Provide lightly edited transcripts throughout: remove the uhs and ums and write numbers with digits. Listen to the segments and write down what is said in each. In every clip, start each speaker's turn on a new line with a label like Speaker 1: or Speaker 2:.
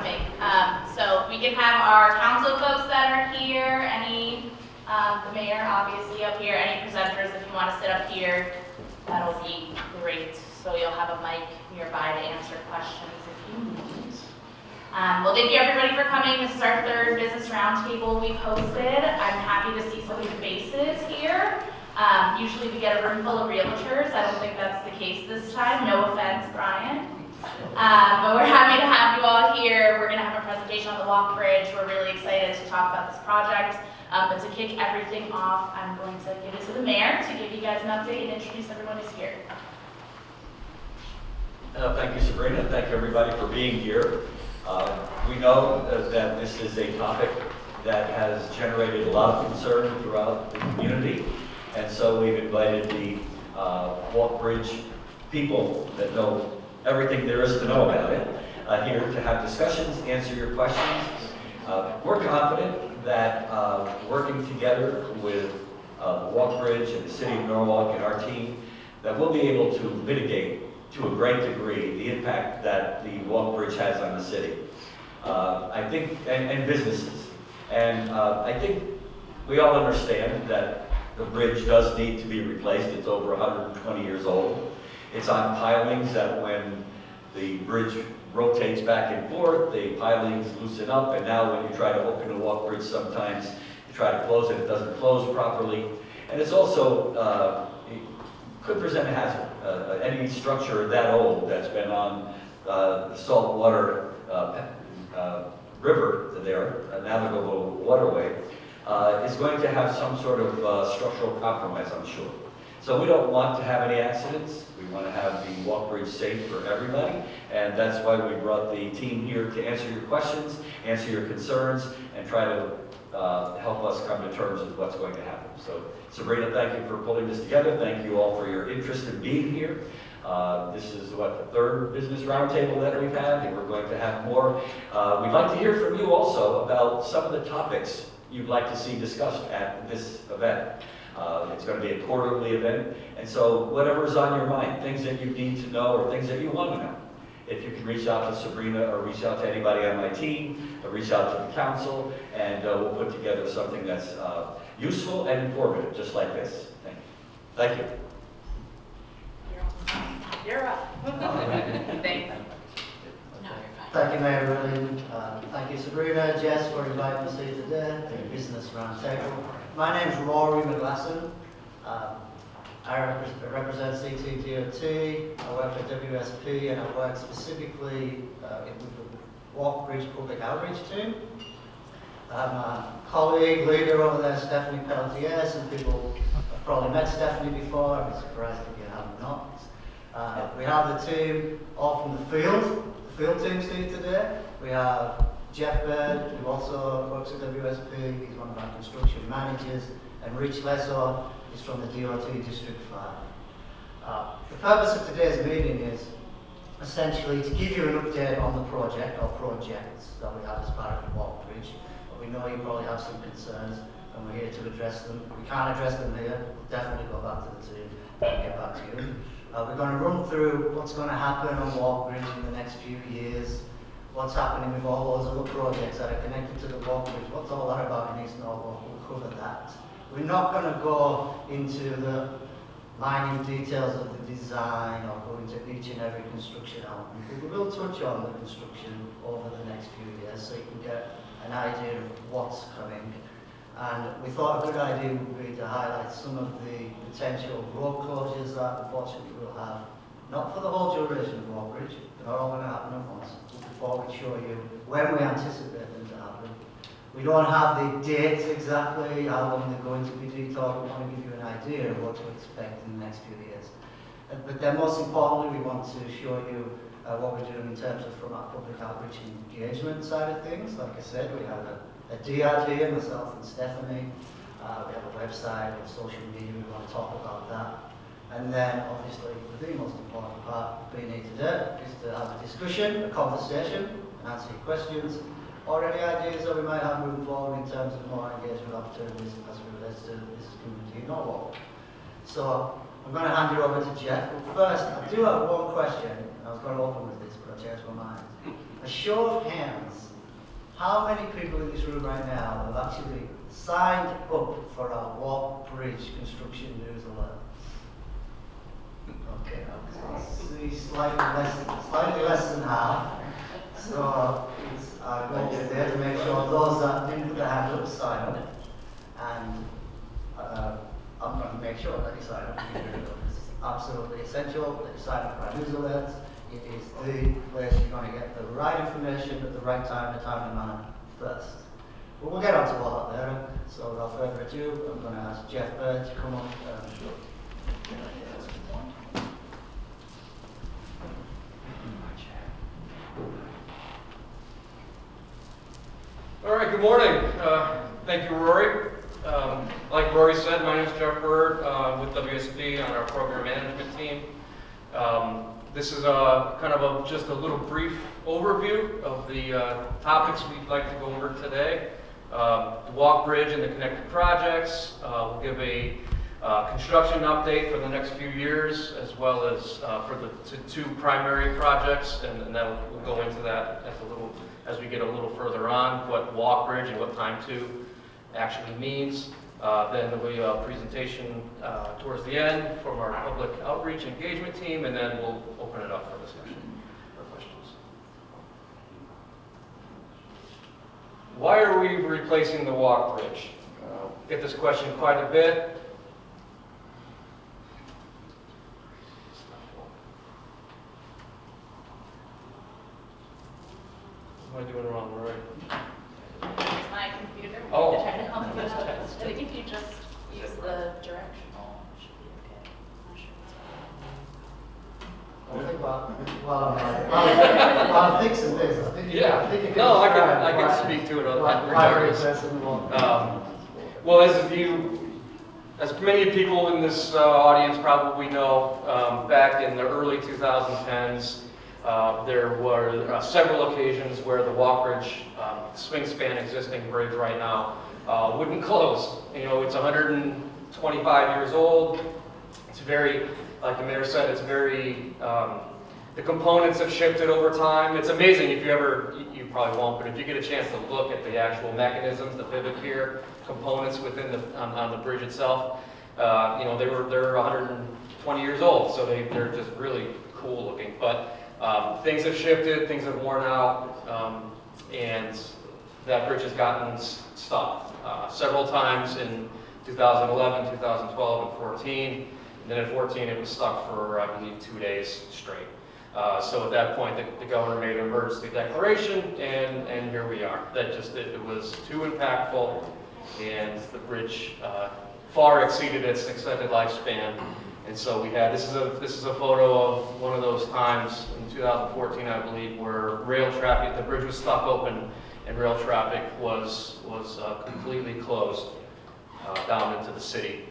Speaker 1: coming. So we can have our council folks that are here, the mayor obviously up here, any presenters if you want to sit up here, that'll be great. So you'll have a mic nearby to answer questions if you need. Well, thank you everybody for coming. This is our third business roundtable we've hosted. I'm happy to see some new faces here. Usually we get a room full of realtors. I don't think that's the case this time. No offense, Brian. But we're happy to have you all here. We're going to have a presentation on the walk bridge. We're really excited to talk about this project. But to kick everything off, I'm going to give it to the mayor to give you guys an update and introduce everyone who's here.
Speaker 2: Thank you, Sabrina. Thank you, everybody, for being here. We know that this is a topic that has generated a lot of concern throughout the community. And so we've invited the walk bridge people that know everything there is to know about it here to have discussions, answer your questions. We're confident that working together with the walk bridge and the city of Norwalk and our team, that we'll be able to mitigate to a great degree the impact that the walk bridge has on the city. I think, and businesses. And I think we all understand that the bridge does need to be replaced. It's over 120 years old. It's on pilings that when the bridge rotates back and forth, the pilings loosen up, and now when you try to open the walk bridge, sometimes you try to close it, it doesn't close properly. And it's also, it could present a hazard. Any structure that old that's been on the saltwater river there, a navigable waterway, is going to have some sort of structural compromise, I'm sure. So we don't want to have any accidents. We want to have the walk bridge safe for everybody, and that's why we brought the team here to answer your questions, answer your concerns, and try to help us come to terms with what's going to happen. So Sabrina, thank you for pulling this together. Thank you all for your interest in being here. This is the third business roundtable that we've had, and we're going to have more. We'd like to hear from you also about some of the topics you'd like to see discussed at this event. It's going to be a quarterly event, and so whatever's on your mind, things that you need to know or things that you want to know, if you can reach out to Sabrina or reach out to anybody on my team, or reach out to the council, and we'll put together something that's useful and informative, just like this. Thank you.
Speaker 1: You're up. Thanks.
Speaker 3: Thank you, Mayor William. Thank you, Sabrina, Jess, for inviting us here today to the Business Roundtable. My name is Rory McGlasson. I represent CTDOT, I work for WSP, and I work specifically with the Walk Bridge Public Outreach team. I have my colleague, leader over there, Stephanie Pelletier. Some people have probably met Stephanie before. I'd be surprised if you have not. We have the team all from the field teams here today. We have Jeff Bird, who also works at WSP. He's one of our construction managers. And Rich Lesor is from the DOT District 5. The purpose of today's meeting is essentially to give you an update on the project or projects that we have as part of the walk bridge. But we know you probably have some concerns, and we're here to address them. We can't address them here. We'll definitely go back to the team and get back to you. We're going to run through what's going to happen on Walk Bridge in the next few years, what's happening with all those other projects that are connected to the Walk Bridge, what's all that about in East Norwalk. We'll cover that. We're not going to go into the minute details of the design or go into each and every construction element, but we will touch on the construction over the next few years so you can get an idea of what's coming. And we thought a good idea would be to highlight some of the potential road closures that unfortunately we'll have, not for the whole duration of the Walk Bridge, they're not all going to happen at once, but before we show you when we anticipate them to happen. We don't have the dates exactly, how long they're going to be detailed. We want to give you an idea of what to expect in the next few years. But then most importantly, we want to show you what we're doing in terms of from our public outreach and engagement side of things. Like I said, we have a DRD, myself and Stephanie. We have a website, we have social media, we want to talk about that. And then obviously the most important part being here today is to have a discussion, a conversation, and answer your questions, or any ideas that we might have moving forward in terms of more engagement opportunities as it relates to this community in Norwalk. So I'm going to hand you over to Jeff. But first, I do have one question. I was going to open with this, but I changed my mind. a show of hands, how many people in this room right now have actually signed up for our Walk Bridge construction news alert? Okay, I see slightly less than half. So it's our goal today to make sure those that didn't put their hand up sign up. And I'm going to make sure that you sign up. It's absolutely essential that you sign up for our news alerts. It is the place you're going to get the right information at the right time, the timely manner first. But we'll get on to all that there. So without further ado, I'm going to ask Jeff Bird to come up.
Speaker 4: All right, good morning. Thank you, Rory. Like Rory said, my name is Jeff Bird with WSP on our program management team. This is just a little brief overview of the topics we'd like to go over today. The Walk Bridge and the connected projects. We'll give a construction update for the next few years, as well as for the two primary projects, and then we'll go into that as we get a little further on, what Walk Bridge and what time to actually means. Then there'll be a presentation towards the end from our public outreach engagement team, and then we'll open it up for discussion or questions. Why are we replacing the Walk Bridge? Get this question quite a bit. What am I doing wrong, Rory?
Speaker 1: It's my computer.
Speaker 4: Oh.
Speaker 1: They're trying to help me out. I think if you just use the directional, it should be okay. I'm not sure what's going on.
Speaker 3: While I'm fixing this, I think you can
Speaker 4: No, I
Speaker 3: describe
Speaker 4: can
Speaker 3: why-
Speaker 4: speak to it
Speaker 3: why
Speaker 4: regardless.
Speaker 3: we're replacing the Walk Bridge.
Speaker 4: Well, as many people in this audience probably know, back in the early 2010s, there were several occasions where the Walk Bridge, swing span existing bridge right now, wouldn't close. You know, it's 125 years old. It's very, like the mayor said, it's very, the components have shifted over time. It's amazing if you probably won't, but if you get a chance to look at the actual mechanisms, the pivot gear components within on the bridge itself, you know, they're 120 years old, so they're just really cool looking. But things have shifted, things have worn out, and that bridge has gotten stuck several times in 2011, 2012, and 14. And then in 14, it was stuck for, I believe, 2 days straight. So at that point, the governor made an emergency declaration, and here we are. It was too impactful, and the bridge far exceeded its extended lifespan. And so this is a photo of one of those times in 2014, I believe, where rail traffic, the bridge was stuck open, and rail traffic was completely closed down into the city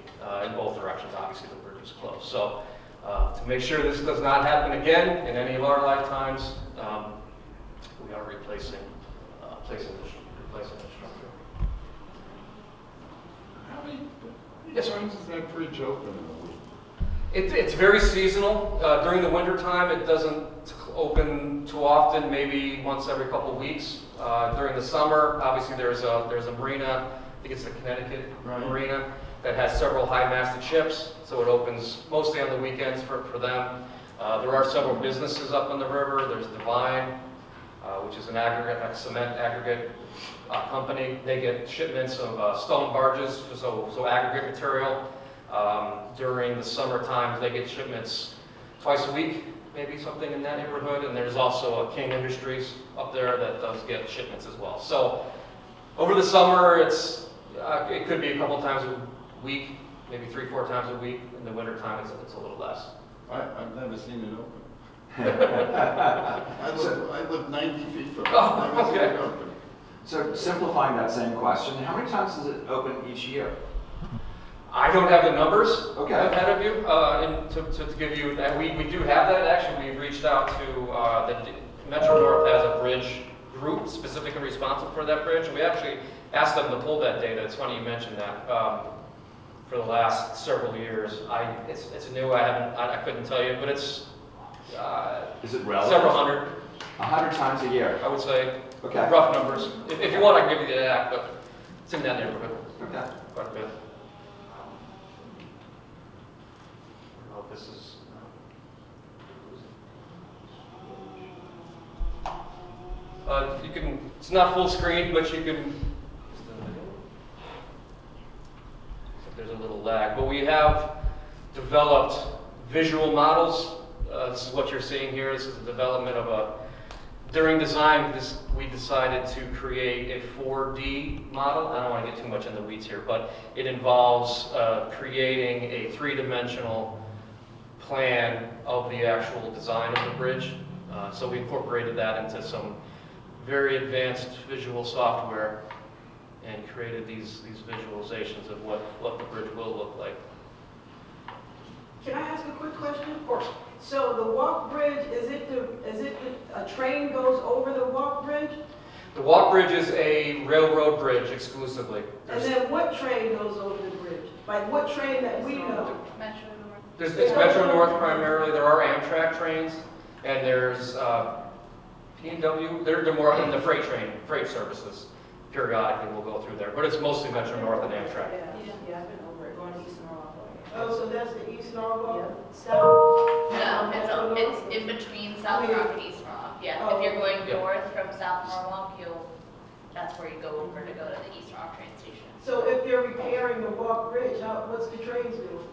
Speaker 4: in both directions. Obviously, the bridge was closed. So to make sure this does not happen again in any of our lifetimes, we are replacing the structure.
Speaker 5: How many
Speaker 4: Yes, sir.
Speaker 5: times is that bridge open in a week?
Speaker 4: It's very seasonal. During the winter time, it doesn't open too often, maybe once every couple of weeks. During the summer, obviously there's a marina, I think it's the Connecticut Marina, that has several high-masted ships, so it opens mostly on the weekends for them. There are several businesses up on the river. There's Divine, which is a cement aggregate company. They get shipments of stone barges, so aggregate material. During the summer times, they get shipments twice a week, maybe something in that neighborhood. And there's also a King Industries up there that does get shipments as well. So over the summer, it could be a couple times a week, maybe 3-4 times a week. In the winter time, it's a little less.
Speaker 5: I've never seen it open. I live 90 feet from it.
Speaker 4: Oh,
Speaker 5: I've never seen
Speaker 4: okay.
Speaker 5: it open.
Speaker 6: So simplifying that same question, how many times does it open each year?
Speaker 4: I don't have the numbers
Speaker 6: Okay.
Speaker 4: ahead of you, and to give you, and we do have that. Actually, we reached out to the Metro North has a bridge group specifically responsible for that bridge, and we actually asked them to pull that data. It's funny you mentioned that. For the last several years, it's new. I couldn't tell you, but it's
Speaker 6: Is it relevant?
Speaker 4: several hundred.
Speaker 6: 100 times a year.
Speaker 4: I would say,
Speaker 6: Okay.
Speaker 4: rough numbers. If you want, I can give you the exact, but it's in that neighborhood,
Speaker 6: Okay.
Speaker 4: quite a bit. Oh, this is. You can, it's not full screen, but you can, there's a little lag, but we have developed visual models. This is what you're seeing here. This is the development of during design, we decided to create a 4D model. I don't want to get too much in the weeds here, but it involves creating a three-dimensional plan of the actual design of the bridge. So we incorporated that into some very advanced visual software and created these visualizations of what the bridge will look like.
Speaker 7: Can I ask a quick question?
Speaker 4: Of course.
Speaker 7: So the walk bridge, a train goes over the walk bridge?
Speaker 4: The walk bridge is a railroad bridge exclusively.
Speaker 7: And then what train goes over the bridge? Like what train that we know?
Speaker 1: Metro North.
Speaker 4: It's Metro North primarily. There are Amtrak trains, and there's P&W. They're more in the freight services. Periodically, we'll go through there, but it's mostly Metro North and Amtrak.
Speaker 7: Yeah, I've been over it, going to East Norwalk. Oh, so that's the East Norwalk?
Speaker 1: No, it's in between South Rock and East Norwalk. Yeah, if you're going
Speaker 4: Yep.
Speaker 1: north from South Norwalk, that's where you go over to go to the East Rock train station.
Speaker 7: So if they're repairing the walk bridge, what's the trains doing?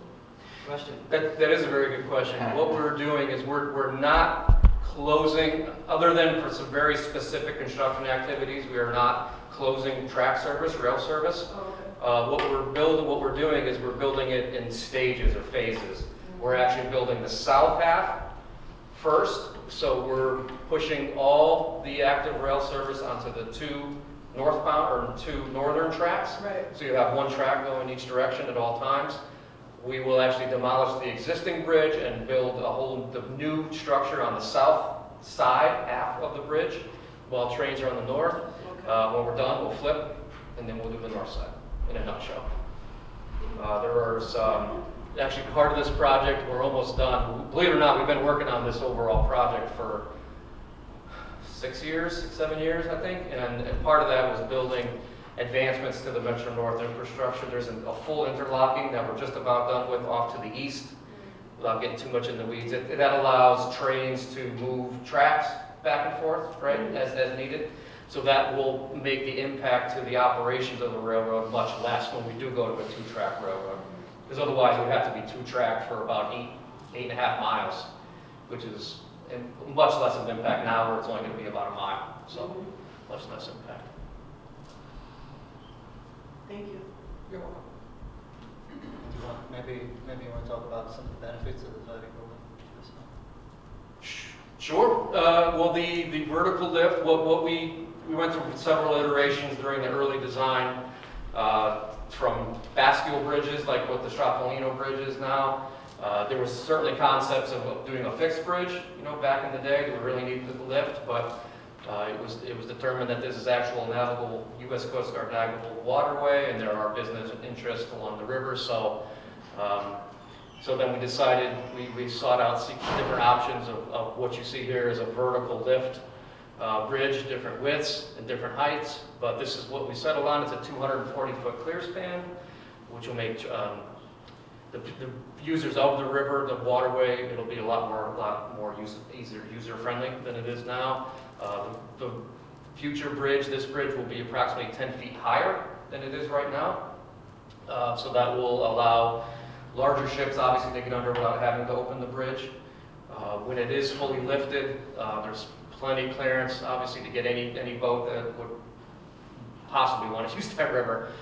Speaker 3: Question.
Speaker 4: That is a very good question. What we're doing is we're not closing, other than for some very specific construction activities, we are not closing track service, rail service.
Speaker 7: Oh, okay.
Speaker 4: What we're doing is we're building it in stages or phases. We're actually building the south half first, so we're pushing all the active rail service onto the two northbound or two northern tracks.
Speaker 7: Right.
Speaker 4: So you have one track going each direction at all times. We will actually demolish the existing bridge and build the new structure on the south side half of the bridge, while trains are on the north. When we're done, we'll flip, and then we'll do the north side, in a nutshell. Actually part of this project, we're almost done. Believe it or not, we've been working on this overall project for 6 years, 7 years, I think. And part of that was building advancements to the Metro North infrastructure. There's a full interlocking that we're just about done with off to the east, without getting too much in the weeds. That allows trains to move tracks back and forth, right, as needed. So that will make the impact to the operations of the railroad much less when we do go to a two-track railroad. Because otherwise we have to be two-track for about 8.5 miles, which is much less of an impact now, where it's only going to be about a mile. So much less impact.
Speaker 7: Thank you.
Speaker 4: You're welcome.
Speaker 3: Maybe you want to talk about some of the benefits of the vertical lift?
Speaker 4: Sure. Well, the vertical lift, what we went through several iterations during the early design, from bascule bridges, like what the Strapolino bridge is now. There was certainly concepts of doing a fixed bridge, back in the day, that we really needed the lift, but it was determined that this is actual navigable, U.S. Coast Guard navigable waterway, and there are business interests along the river, so then we decided, we sought out different options of what you see here is a vertical lift bridge, different widths and different heights, but this is what we settled on. It's a 240-foot clear span, which will make the users of the river, the waterway, it'll be a lot more user-friendly than it is now. The future bridge, this bridge will be approximately 10 feet higher than it is right now. So that will allow larger ships, obviously, to get under without having to open the bridge. When it is fully lifted, there's plenty of clearance, obviously, to get any boat that would possibly want to use that river.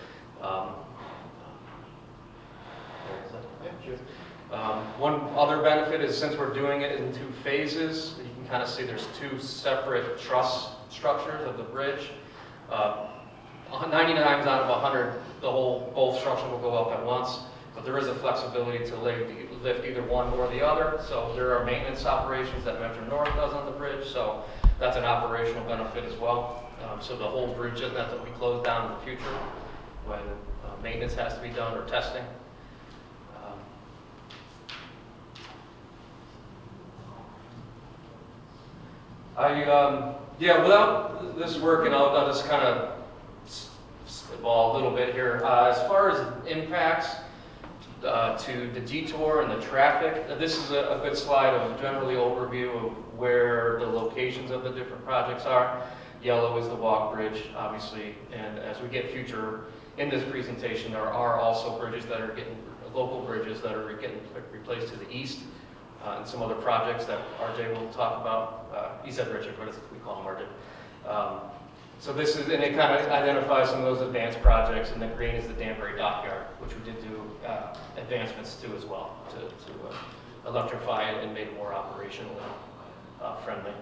Speaker 4: One other benefit is, since we're doing it in 2 phases, you can kind of see there's 2 separate truss structures of the bridge. 99 times out of 100, both structures will go up at once, but there is a flexibility to lift either one or the other. So there are maintenance operations that Metro North does on the bridge, so that's an operational benefit as well. So the whole bridge isn't that we close down in the future when maintenance has to be done or testing. Yeah, without this work, and I'll just kind of spitball a little bit here. As far as impacts to the detour and the traffic, this is a good slide of generally overview of where the locations of the different projects are. Yellow is the walk bridge, obviously, and as we get future in this presentation, there are also bridges that are getting, local bridges that are getting replaced to the east, and some other projects that RJ will talk about. He said Richard, but we call him RJ. So this is, and it kind of identifies some of those advanced projects, and the green is the Danbury Dockyard, which we did do advancements to as well, to electrify it and make it more operationally friendly.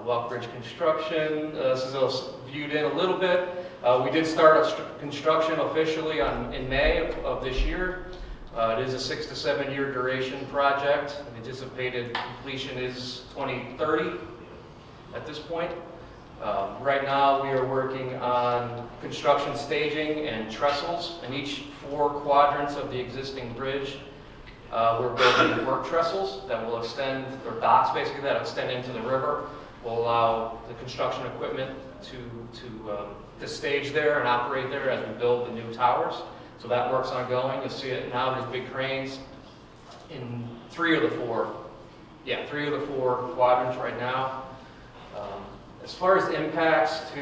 Speaker 4: Walk bridge construction, this is also viewed in a little bit. We did start construction officially in May of this year. It is a 6 to 7 year duration project. Anticipated completion is 2030 at this point. Right now we are working on construction staging and trestles in each 4 quadrants of the existing bridge. We're building work trestles that will extend, or docks basically, that extend into the river. Will allow the construction equipment to stage there and operate there as we build the new towers. So that work's ongoing. You'll see it now. There's big cranes in 3 of the 4 quadrants right now. As far as impacts to,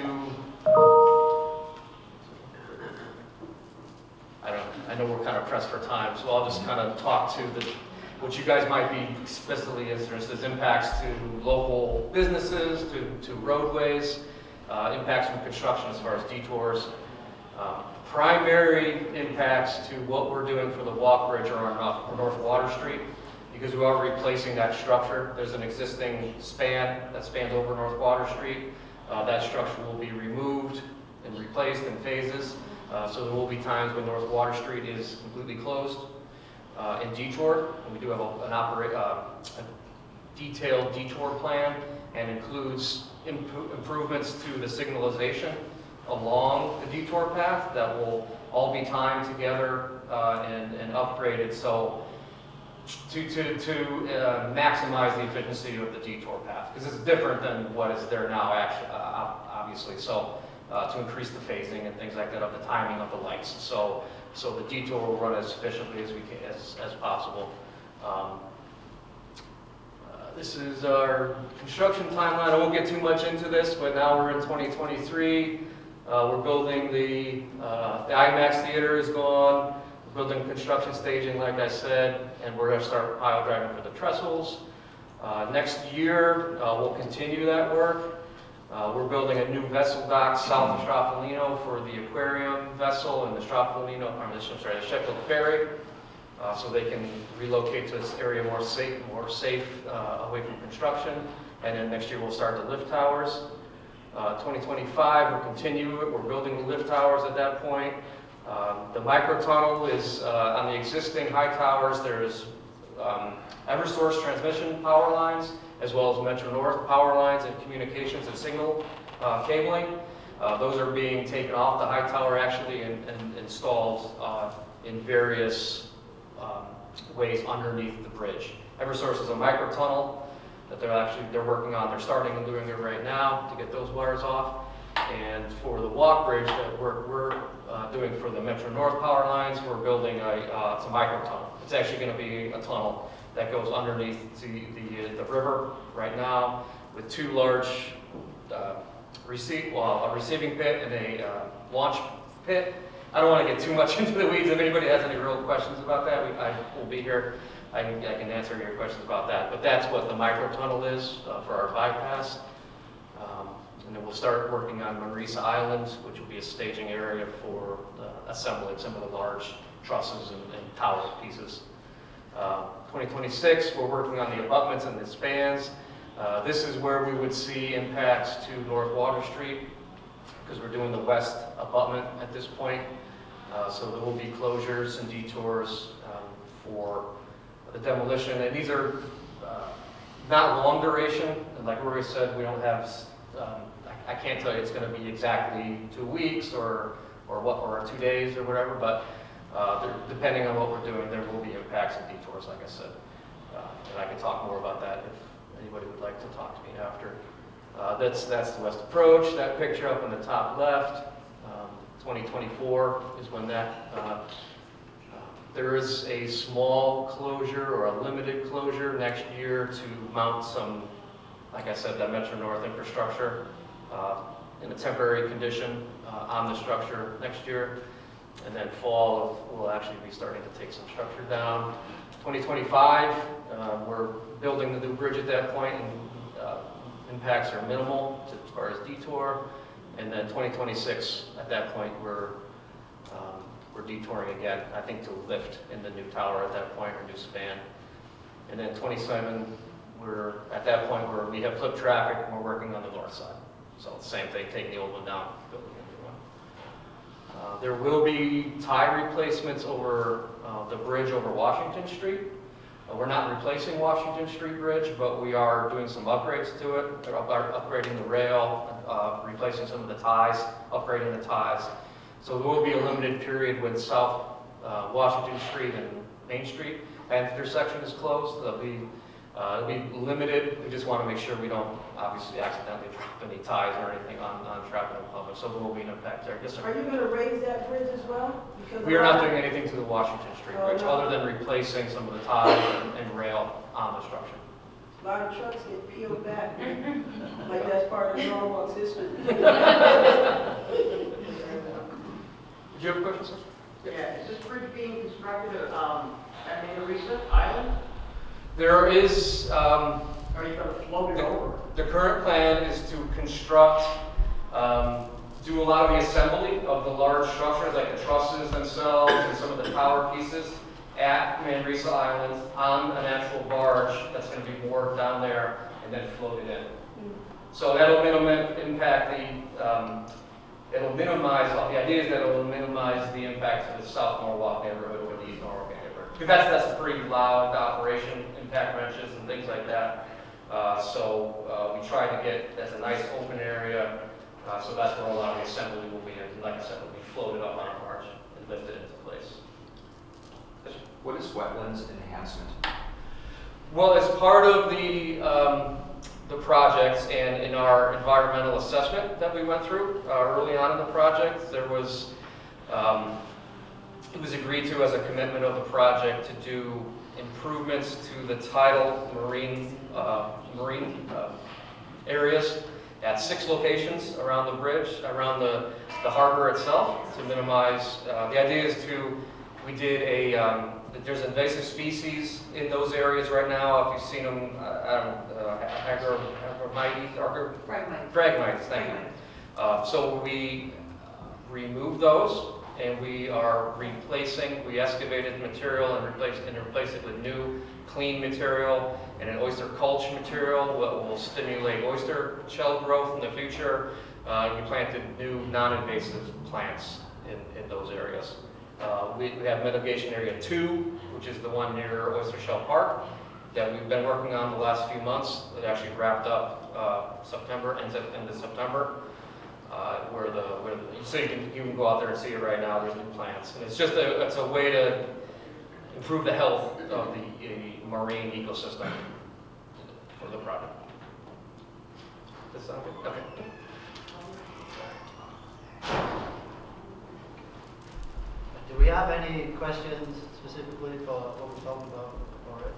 Speaker 4: I know we're kind of pressed for time, so I'll just kind of talk to what you guys might be specifically interested in, impacts to local businesses, to roadways, impacts from construction as far as detours. Primary impacts to what we're doing for the walk bridge are on North Water Street, because we are replacing that structure. There's an existing span that spans over North Water Street. That structure will be removed and replaced in phases. So there will be times when North Water Street is completely closed and detoured. And we do have a detailed detour plan, and includes improvements to the signalization along the detour path that will all be timed together and upgraded, so to maximize the efficiency of the detour path, because it's different than what is there now, actually, obviously. So to increase the phasing and things like that of the timing of the lights, so the detour will run as efficiently as we can, as possible. This is our construction timeline. I won't get too much into this, but now we're in 2023. We're building the IMAX theater is gone. We're building construction staging, like I said, and we're going to start pile driving for the trestles. Next year, we'll continue that work. We're building a new vessel dock south of Straffolino for the aquarium vessel and the the Sheffield Ferry, so they can relocate to this area more safe away from construction. And then next year we'll start the lift towers. 2025, we'll continue it. We're building the lift towers at that point. The micro tunnel is on the existing high towers. There's Eversource transmission power lines, as well as Metro North power lines and communications and signal cabling. Those are being taken off the high tower actually and installed in various ways underneath the bridge. Eversource is a micro tunnel that they're working on. They're starting and doing it right now to get those wires off. And for the walk bridge that we're doing for the Metro North power lines, we're building it's a micro tunnel. It's actually going to be a tunnel that goes underneath the river right now, with 2 large a receiving pit and a launch pit. I don't want to get too much into the weeds. If anybody has any real questions about that, I will be here. I can answer your questions about that. But that's what the micro tunnel is for our bypass. And then we'll start working on Manresa Island, which will be a staging area for assembling some of the large trusses and tower pieces. 2026, we're working on the abutments and the spans. This is where we would see impacts to North Water Street, because we're doing the west abutment at this point. So there will be closures and detours for the demolition. And these are not long duration. And like Rory said, we don't have, I can't tell you it's going to be exactly 2 weeks or 2 days or whatever, but depending on what we're doing, there will be impacts and detours, like I said. And I can talk more about that if anybody would like to talk to me after. That's the west approach. That picture up in the top left, 2024 is when that, there is a small closure or a limited closure next year to mount some, like I said, that Metro North infrastructure in a temporary condition on the structure next year. And then fall, we'll actually be starting to take some structure down. 2025, we're building the new bridge at that point, and impacts are minimal as far as detour. And then 2026, at that point, we're detouring again, I think to lift in the new tower at that point, or new span. And then 27, we're at that point where we have flipped traffic and we're working on the north side. So same thing, taking the old one down, building a new one. There will be tie replacements over the bridge over Washington Street. We're not replacing Washington Street Bridge, but we are doing some upgrades to it. We're upgrading the rail, replacing some of the ties, upgrading the ties. So there will be a limited period when South Washington Street and Main Street intersection is closed. It'll be limited. We just want to make sure we don't obviously accidentally drop any ties or anything on traffic in public. So there will be an impact there. Yes, sir.
Speaker 7: Are you going to raise that bridge as well? Because
Speaker 4: We are not doing anything to the Washington Street Bridge
Speaker 7: no.
Speaker 4: other than replacing some of the ties and rail on the structure.
Speaker 7: A lot of trucks get peeled back, like that's part of the Norwalk's history.
Speaker 4: Did you have a question, sir?
Speaker 8: Yeah, is this bridge being constructed at Mandarisa Island?
Speaker 4: There is,
Speaker 8: Are you going to float it over?
Speaker 4: the current plan is to construct, do a lot of the assembly of the large structures, like the trusses themselves and some of the tower pieces at Mandarisa Island on an actual barge that's going to be moored down there and then floated in. So that'll impact it'll minimize, the idea is that it'll minimize the impact to the South Norwalk neighborhood or the East Norwalk neighborhood. Because that's a pretty loud operation, impact wrenches and things like that. So we try to get, that's a nice open area, so that's where a lot of the assembly will be. And like I said, it'll be floated up on a barge and lifted into place.
Speaker 6: What is wetlands enhancement?
Speaker 4: Well, as part of the projects and in our environmental assessment that we went through early on in the project, there was, it was agreed to as a commitment of the project to do improvements to the tidal marine areas at 6 locations around the bridge, around the harbor itself, to minimize, the idea is to, we did a, there's invasive species in those areas right now. If you've seen them, Phragmites, thank you. So we removed those, and we are replacing, we excavated material and replaced it with new clean material and an oyster culch material that will stimulate oyster shell growth in the future. We planted new non-invasive plants in those areas. We have mitigation area 2, which is the one near Oyster Shell Park, that we've been working on the last few months. It actually wrapped up September, end of September, so you can go out there and see it right now. There's new plants, and it's just it's a way to improve the health of the marine ecosystem for the project. Does that sound good? Okay.
Speaker 3: Do we have any questions specifically for what we're talking about already?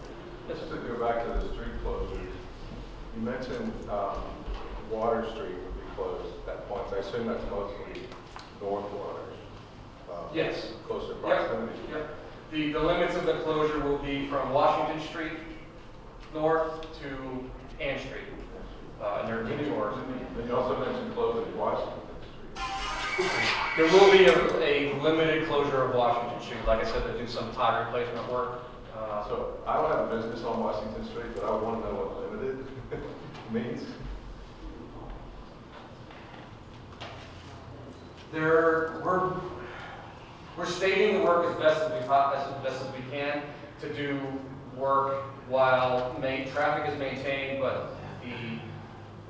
Speaker 9: Just to go back to the street closures, you mentioned Water Street would be closed at points. I assume that's mostly North Waters.
Speaker 4: Yes.
Speaker 9: Closer proximity.
Speaker 4: Yep. The limits of the closure will be from Washington Street north to Ann Street. And there are detours.
Speaker 9: Then you also mentioned closing Washington Street.
Speaker 4: There will be a limited closure of Washington Street. Like I said, to do some tie replacement work.
Speaker 9: So I don't have a business on Washington Street, but I would want to know what limited means.
Speaker 4: We're stating the work as best as we can to do work while traffic is maintained, but the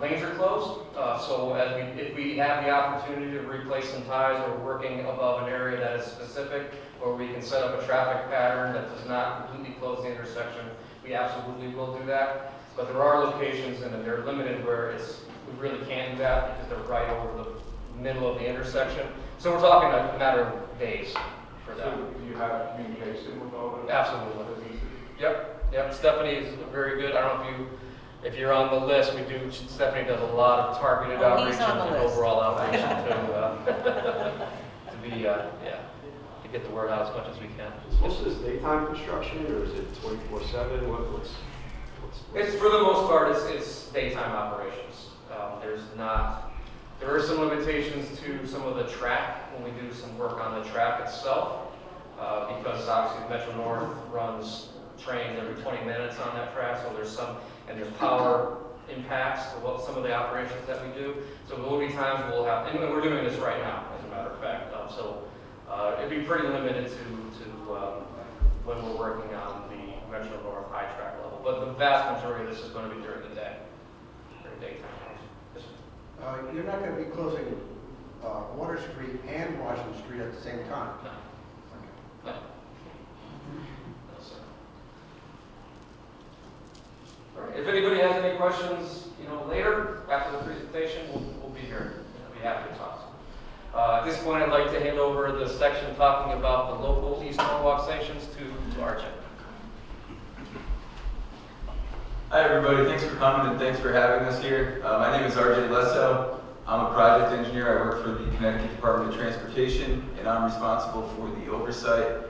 Speaker 4: lanes are closed. So if we have the opportunity to replace some ties or working above an area that is specific, or we can set up a traffic pattern that does not completely close the intersection, we absolutely will do that. But there are locations, and they're limited, where we really can't do that because they're right over the middle of the intersection. So we're talking a matter of days for that.
Speaker 9: So do you have communication with all the
Speaker 4: Absolutely.
Speaker 9: businesses?
Speaker 4: Yep. Stephanie is very good. I don't know if you're on the list. Stephanie does a lot of targeted outreach and overall outreach to get the word out as much as we can.
Speaker 10: Most of this daytime construction, or is it 24/7? What's
Speaker 4: It's for the most part, it's daytime operations. There are some limitations to some of the track when we do some work on the track itself, because obviously Metro North runs trains every 20 minutes on that track, so there's power impacts to some of the operations that we do. So there will be times we'll have, and we're doing this right now, as a matter of fact. It'd be pretty limited to when we're working on the Metro North high track level. But the vast majority of this is going to be during the day, during daytime. Yes, sir.
Speaker 11: You're not going to be closing Water Street and Washington Street at the same time?
Speaker 4: No. No, sir. All right. If anybody has any questions, later after the presentation, we'll be here. I'll be happy to talk. At this point, I'd like to hand over the section talking about the local East Norwalk stations to Arjun.
Speaker 12: Hi everybody, thanks for coming and thanks for having us here. My name is RJ Lesso. I'm a project engineer. I work for the Connecticut Department of Transportation, and I'm responsible for the oversight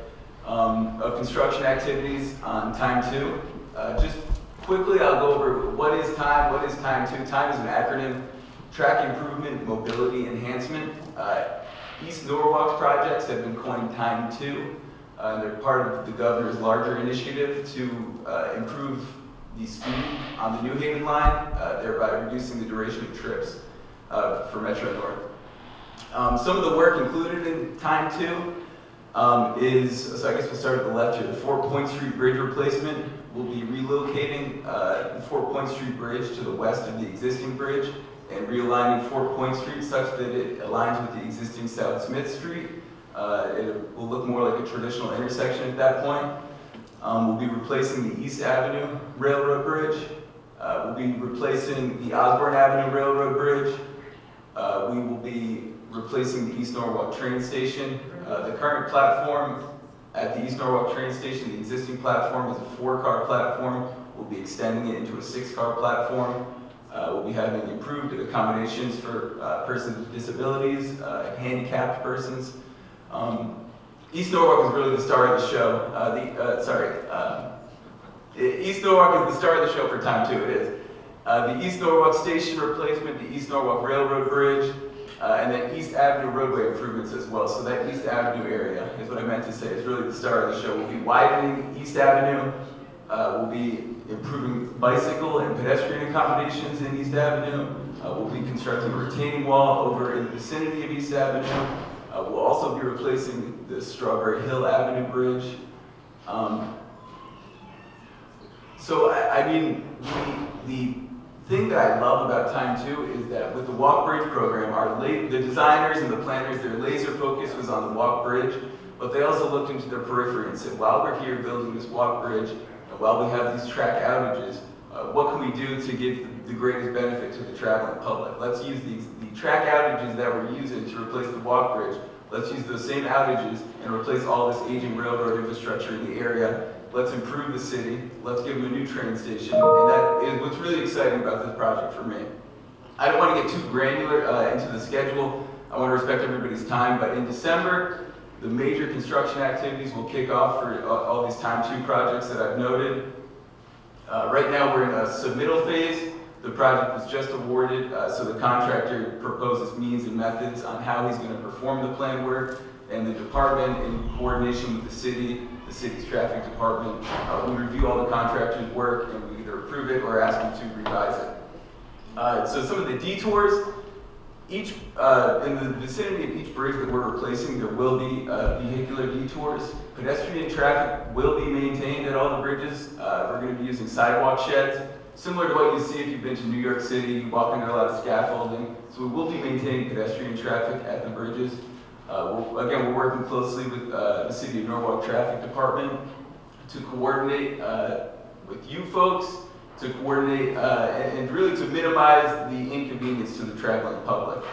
Speaker 12: of construction activities on Time 2. Just quickly, I'll go over what is TIME, what is Time 2. TIME is an acronym, Track Improvement Mobility Enhancement. East Norwalk's projects have been coined Time 2. They're part of the governor's larger initiative to improve the speed on the New Haven line, thereby reducing the duration of trips for Metro North. Some of the work included in Time 2 is, so I guess we'll start at the left here, the Fort Point Street Bridge replacement. We'll be relocating the Fort Point Street Bridge to the west of the existing bridge and realigning Fort Point Street such that it aligns with the existing South Smith Street. It will look more like a traditional intersection at that point. We'll be replacing the East Avenue Railroad Bridge. We'll be replacing the Osborne Avenue Railroad Bridge. We will be replacing the East Norwalk train station. The current platform at the East Norwalk train station, the existing platform is a 4-car platform. We'll be extending it into a 6-car platform. We'll be having improved accommodations for persons with disabilities, handicapped persons. East Norwalk is really the star of the show. East Norwalk is the star of the show for Time 2, it is. The East Norwalk station replacement, the East Norwalk Railroad Bridge, and then East Avenue roadway improvements as well. So that East Avenue area is what I meant to say. It's really the star of the show. We'll be widening East Avenue. We'll be improving bicycle and pedestrian accommodations in East Avenue. We'll be constructing a retaining wall over in the vicinity of East Avenue. We'll also be replacing the Strawberry Hill Avenue Bridge. The thing that I love about Time 2 is that with the Walk Bridge program, the designers and the planners, their laser focus was on the Walk Bridge, but they also looked into their periphery and said, while we're here building this Walk Bridge, and while we have these track outages, what can we do to give the greatest benefit to the traveling public? Let's use the track outages that we're using to replace the Walk Bridge. Let's use those same outages and replace all this aging railroad infrastructure in the area. Let's improve the city. Let's give them a new train station. And that is what's really exciting about this project for me. I don't want to get too granular into the schedule. I want to respect everybody's time, but in December, the major construction activities will kick off for all these Time 2 projects that I've noted. Right now, we're in a submittal phase. The project was just awarded, so the contractor proposes means and methods on how he's going to perform the planned work, and the department, in coordination with the city's traffic department, we review all the contractor's work and we either approve it or ask him to revise it. So some of the detours, in the vicinity of each bridge that we're replacing, there will be vehicular detours. Pedestrian traffic will be maintained at all the bridges. We're going to be using sidewalk sheds, similar to what you see if you've been to New York City. You walk under a lot of scaffolding. So we will be maintaining pedestrian traffic at the bridges. Again, we're working closely with the City of Norwalk Traffic Department to coordinate with you folks, to coordinate and really to minimize the inconvenience to the traveling public.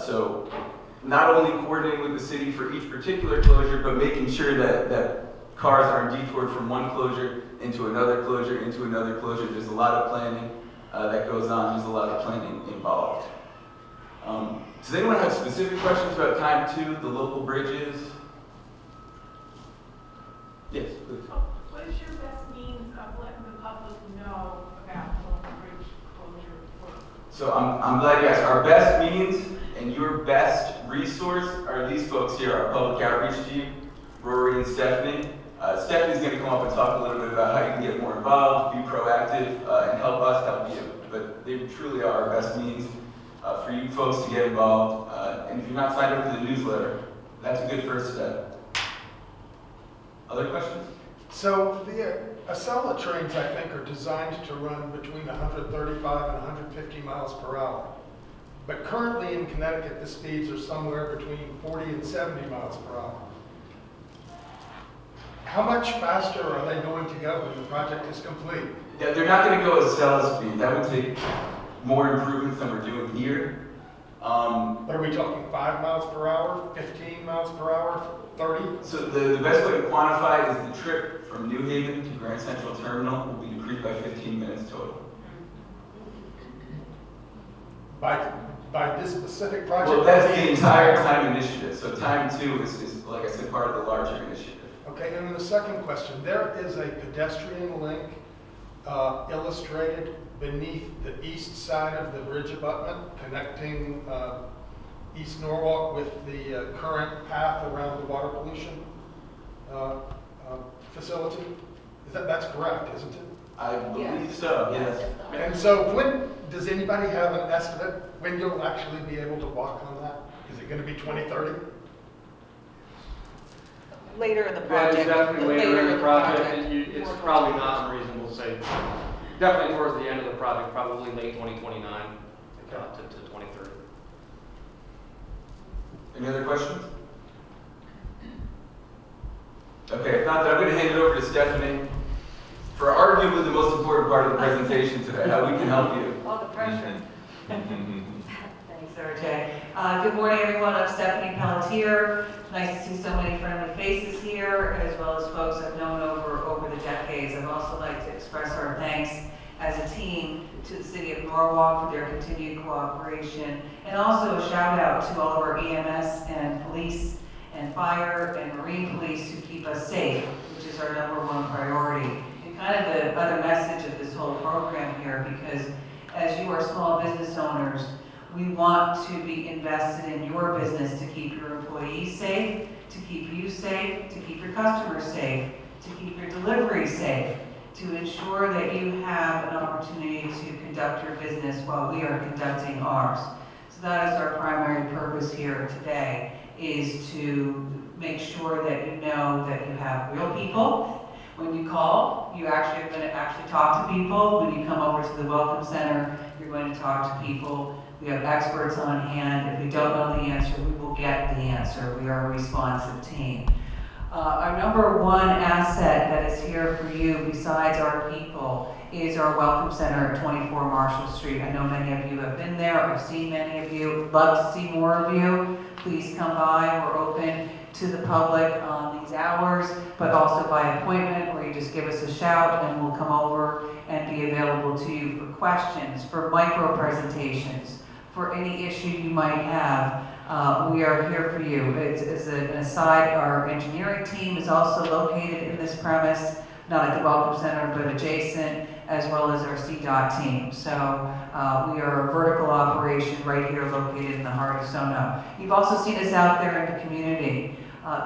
Speaker 12: So not only coordinating with the city for each particular closure, but making sure that cars aren't detoured from one closure into another closure, into another closure. There's a lot of planning that goes on. There's a lot of planning involved. Does anyone have specific questions about time 2, the local bridges? Yes, please.
Speaker 8: What is your best means of letting the public know about the local bridge closure work?
Speaker 12: So I'm glad you asked. Our best means and your best resource are these folks here, our public outreach team, Rory and Stephanie. Stephanie's going to come up and talk a little bit about how you can get more involved, be proactive, and help us help you. But they truly are our best means for you folks to get involved. And if you're not signed up for the newsletter, that's a good first step. Other questions?
Speaker 13: So the Acela trains, I think, are designed to run between 135 and 150 miles per hour. But currently in Connecticut, the speeds are somewhere between 40 and 70 miles per hour. How much faster are they going to go when the project is complete?
Speaker 12: Yeah, they're not going to go at Acela speed. That would take more improvements than we're doing here.
Speaker 13: Are we talking 5 miles per hour, 15 miles per hour, 30?
Speaker 12: So the best way to quantify is the trip from New Haven to Grand Central Terminal will be decreased by 15 minutes total.
Speaker 13: By this specific project?
Speaker 12: Well, that's the entire time initiative. So time 2 is, like I said, part of the larger initiative.
Speaker 13: Okay, and then the second question. There is a pedestrian link illustrated beneath the east side of the bridge abutment connecting East Norwalk with the current path around the water pollution facility. That's correct, isn't it?
Speaker 12: I believe so, yes.
Speaker 13: And so when, does anybody have an estimate when you'll actually be able to walk on that? Is it going to be 2030?
Speaker 7: Later in the
Speaker 4: That
Speaker 7: project.
Speaker 4: is definitely later in the project. It's probably not unreasonable to say, definitely towards the end of the project, probably late 2029 to 2030.
Speaker 12: Any other questions? Okay, if not, then I'm going to hand it over to Stephanie for arguably the most important part of the presentation today, how we can help you.
Speaker 14: All the pressure. Thanks, RJ. Good morning, everyone. I'm Stephanie Pelletier. Nice to see so many friendly faces here, as well as folks I've known over the decades. I'd also like to express our thanks as a team to the City of Norwalk for their continued cooperation, and also a shout out to all of our EMS and police and fire and marine police who keep us safe, which is our #1 priority. And kind of the other message of this whole program here, because as you are small business owners, we want to be invested in your business to keep your employees safe, to keep you safe, to keep your customers safe, to keep your delivery safe, to ensure that you have an opportunity to conduct your business while we are conducting ours. So that is our primary purpose here today, is to make sure that you know that you have real people. When you call, you actually are going to actually talk to people. When you come over to the Welcome Center, you're going to talk to people. We have experts on hand. If we don't know the answer, we will get the answer. We are a responsive team. Our #1 asset that is here for you, besides our people, is our Welcome Center at 24 Marshall Street. I know many of you have been there. I've seen many of you. Love to see more of you. Please come by. We're open to the public on these hours, but also by appointment, where you just give us a shout and we'll come over and be available to you for questions, for micro presentations, for any issue you might have. We are here for you. As an aside, our engineering team is also located in this premise, not at the Welcome Center, but adjacent, as well as our CDOT team. So we are a vertical operation right here located in the heart of Sono. You've also seen us out there in the community.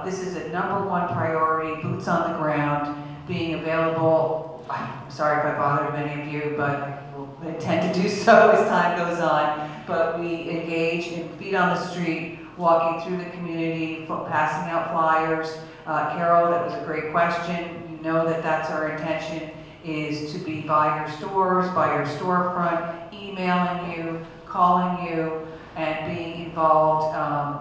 Speaker 14: This is a #1 priority, boots on the ground, being available. I'm sorry if I bothered many of you, but I will intend to do so as time goes on. But we engage in feet on the street, walking through the community, passing out flyers. Carol, that was a great question. You know that that's our intention, is to be by your stores, by your storefront, emailing you, calling you, and being involved.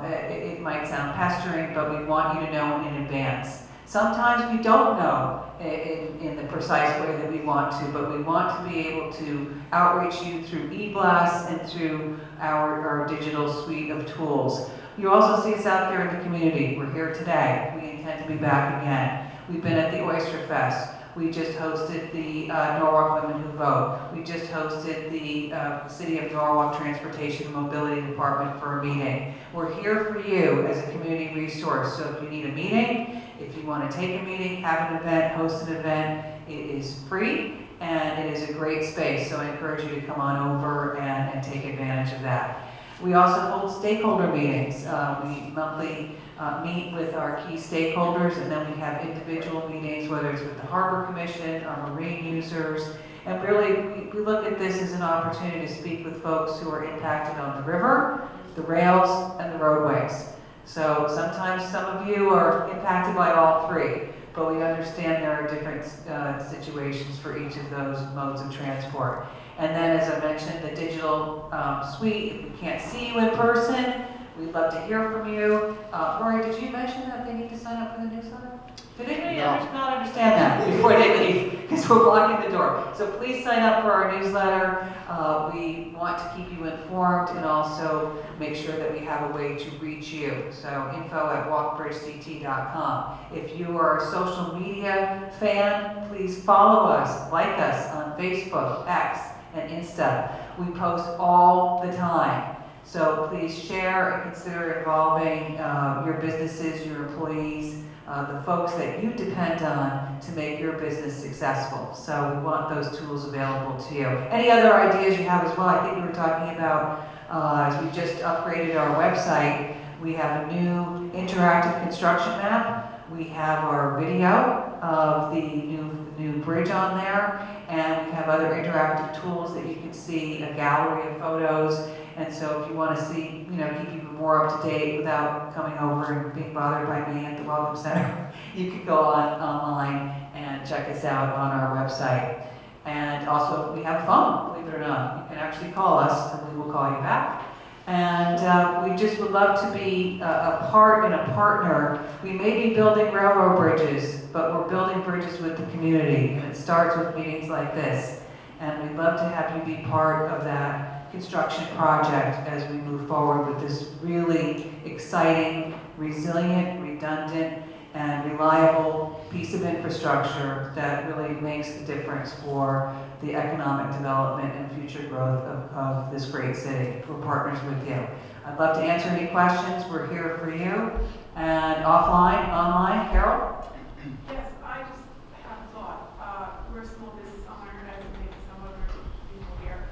Speaker 14: It might sound pestering, but we want you to know in advance. Sometimes we don't know in the precise way that we want to, but we want to be able to outreach you through e-blasts and through our digital suite of tools. You also see us out there in the community. We're here today. We intend to be back again. We've been at the Oyster Fest. We just hosted the Norwalk Women Who Vote. We just hosted the City of Norwalk Transportation and Mobility Department for a meeting. We're here for you as a community resource. So if you need a meeting, if you want to take a meeting, have an event, host an event, it is free and it is a great space. So I encourage you to come on over and take advantage of that. We also hold stakeholder meetings. We monthly meet with our key stakeholders, and then we have individual meetings, whether it's with the Harbor Commission, our marine users, and really we look at this as an opportunity to speak with folks who are impacted on the river, the rails, and the roadways. So sometimes some of you are impacted by all three, but we understand there are different situations for each of those modes of transport. And then, as I mentioned, the digital suite, if we can't see you in person, we'd love to hear from you. Rory, did you mention that they need to sign up for the newsletter? Did anybody not understand that before they leave? Because we're blocking the door. So please sign up for our newsletter. We want to keep you informed and also make sure that we have a way to reach you. So info@walkbridgect.com. If you are a social media fan, please follow us, like us on Facebook, X, and Insta. We post all the time. So please share and consider involving your businesses, your employees, the folks that you depend on to make your business successful. So we want those tools available to you. Any other ideas you have as well? I think we were talking about, as we just upgraded our website, we have a new interactive construction map. We have our video of the new bridge on there, and we have other interactive tools that you can see, a gallery of photos. And so if you want to see, keep even more up to date without coming over and being bothered by me at the Welcome Center, you can go online and check us out on our website. And also, we have a phone, believe it or not. You can actually call us, and we will call you back. And we just would love to be a part and a partner. We may be building railroad bridges, but we're building bridges with the community, and it starts with meetings like this. And we'd love to have you be part of that construction project as we move forward with this really exciting, resilient, redundant, and reliable piece of infrastructure that really makes the difference for the economic development and future growth of this great city. We're partners with you. I'd love to answer any questions. We're here for you. And offline, online, Carol?
Speaker 8: Yes, I just have a thought. We're a small business owner, as maybe some other people here.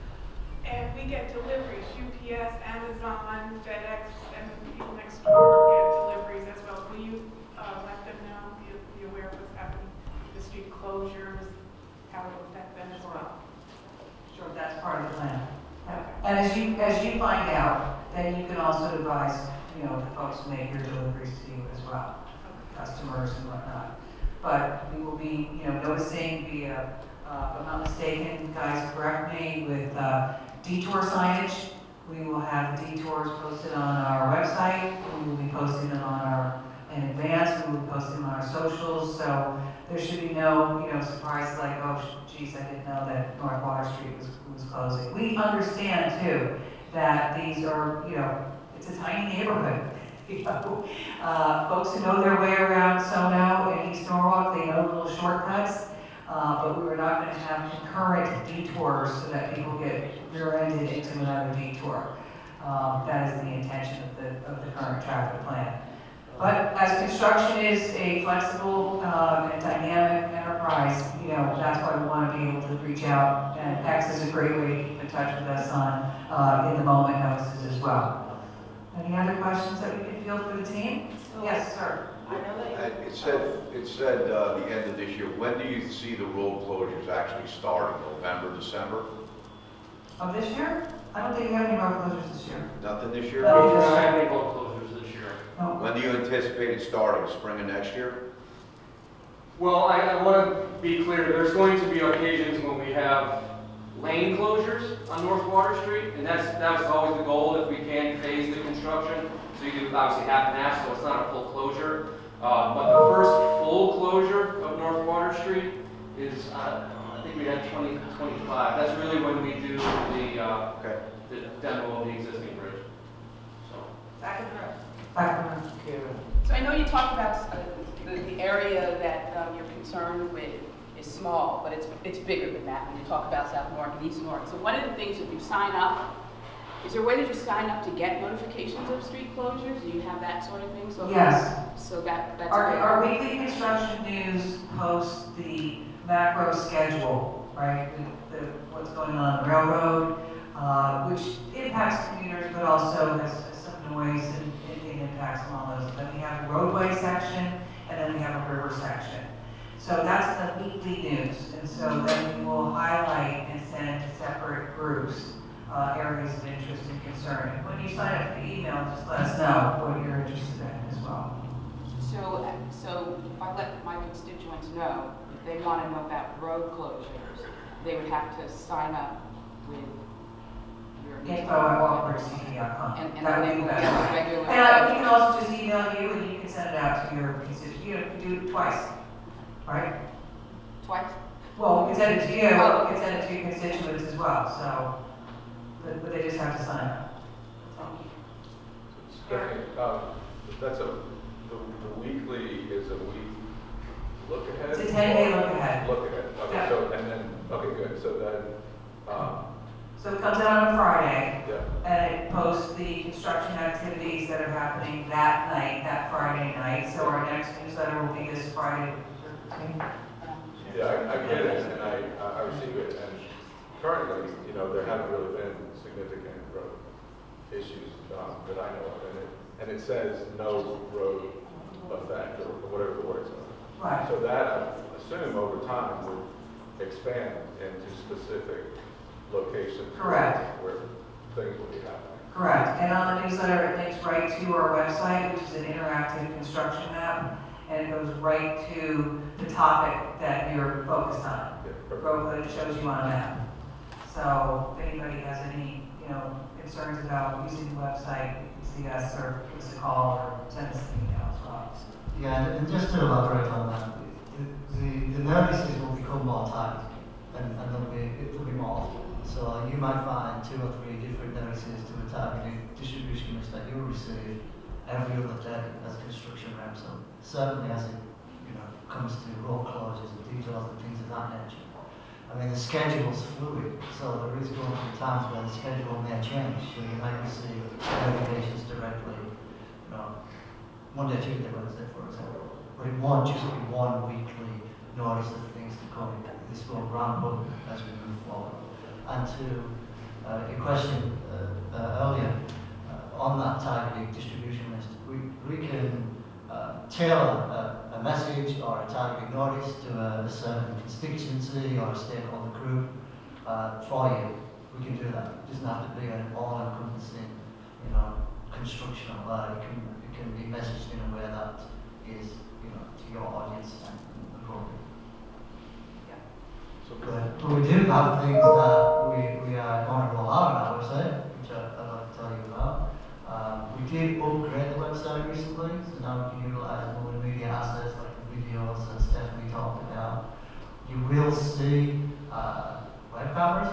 Speaker 8: And we get deliveries, UPS, Amazon, FedEx, and the people next door get deliveries as well. Will you let them know, be aware of what's happening, the street closures, how it will affect them as well?
Speaker 14: Sure, that's part of the plan. And as you find out, then you can also advise, the folks who make your deliveries to you as well, customers and whatnot. But we will be, noticing via, if I'm not mistaken, guys correct me, with detour signage. We will have detours posted on our website. We will be posting them in advance. We will be posting them on our socials. So there should be no, surprise like, oh, geez, I didn't know that North Water Street was closing. We understand too that these are, it's a tiny neighborhood. Folks who know their way around Sono and East Norwalk, they know little shortcuts. But we were not going to have concurrent detours so that people get rear-ended into another detour. That is the intention of the current traffic plan. But as construction is a flexible and dynamic enterprise, that's why we want to be able to reach out, and X is a great way to keep in touch with us on in the moment notices as well. Any other questions that we can field for the team? Yes, sir.
Speaker 15: It said the end of this year. When do you see the road closures actually starting? November, December?
Speaker 14: Of this year? I don't think we have any road closures this year.
Speaker 15: Nothing this year?
Speaker 14: No,
Speaker 4: We do not have any road closures this year.
Speaker 14: No.
Speaker 15: When do you anticipate it starting? Spring of next year?
Speaker 4: Well, I want to be clear, there's going to be occasions when we have lane closures on North Water Street, and that was always the goal, if we can phase the construction. So you do obviously half and half, so it's not a full closure. But the first full closure of North Water Street is, I think we had 2025. That's really when we do the demo of the existing bridge. So.
Speaker 14: Back in the room. Back in the room.
Speaker 16: So I know you talked about the area that you're concerned with is small, but it's bigger than that when you talk about South Newark and East Newark. So one of the things, if you sign up, is there a way that you sign up to get notifications of street closures? Do you have that sort of thing? So
Speaker 14: Yes.
Speaker 16: So that's
Speaker 14: Our weekly construction news posts the macro schedule, right? What's going on the railroad, which impacts commuters, but also has some noise and impacts on those. Then we have a roadway section, and then we have a river section. So that's the weekly news. And so then we will highlight and send to separate groups areas of interest and concern. And when you sign up for the email, just let us know what you're interested in as well.
Speaker 16: So if I let my constituents know, if they want to know about road closures, they would have to sign up with your
Speaker 14: info@walkbridgecd.com.
Speaker 16: And
Speaker 14: that
Speaker 16: then
Speaker 14: would be
Speaker 16: they will
Speaker 14: better.
Speaker 16: get regular.
Speaker 14: And we can also just email you, and you can send it out to your constituents. You can do it twice, right?
Speaker 16: Twice?
Speaker 14: Well, we can send it to you.
Speaker 16: Oh.
Speaker 14: We can send it to your constituents as well. So, but they just have to sign up.
Speaker 9: Stephanie, that's the weekly is a week look ahead?
Speaker 14: It's a 10-day look ahead.
Speaker 9: Look ahead, okay,
Speaker 14: Yeah.
Speaker 9: so, and then, okay, good, so then,
Speaker 14: So it comes out on a Friday,
Speaker 9: yeah,
Speaker 14: and it posts the construction activities that are happening that night, that Friday night. So our next newsletter will be this Friday.
Speaker 9: yeah, I get it, and I receive it, and currently, there haven't really been significant road issues that I know of, and it says no road effect, or whatever the words are.
Speaker 14: Right.
Speaker 9: So that, I assume, over time would expand into specific locations.
Speaker 14: Correct.
Speaker 9: Where things will be happening.
Speaker 14: Correct. And on the newsletter, it links right to our website, which is an interactive construction map, and it goes right to the topic that you're focused on. It shows you on a map. So if anybody has any, concerns about using the website, you can see us or give us a call or send us an email as well.
Speaker 3: Yeah, and just to elaborate on that, the notices will become more tight, and it will be more often. So you might find 2 or 3 different notices to a targeted distribution list that you'll receive every other day as construction ramps up. Certainly as it comes to road closures and details and things of that nature. I mean, the schedule's fluid, so there is going to be times where the schedule may change. So you might receive notifications directly, Monday, Tuesday, Wednesday, for example. But it won't just be one weekly notice of things to come. This will ramp up as we move forward. And to your question earlier, on that targeted distribution list, we can tailor a message or a targeted notice to a certain constituency or a stakeholder group for you. We can do that. It doesn't have to be an all-encompassing, construction alert. It can be messaged in a way that is, to your audience and appropriate. But we do have things that we are going to roll out on our website, which I'd like to tell you about. We did upgrade the website recently, so now we can utilize multimedia assets like the videos that Stephanie talked about. You will see web cameras.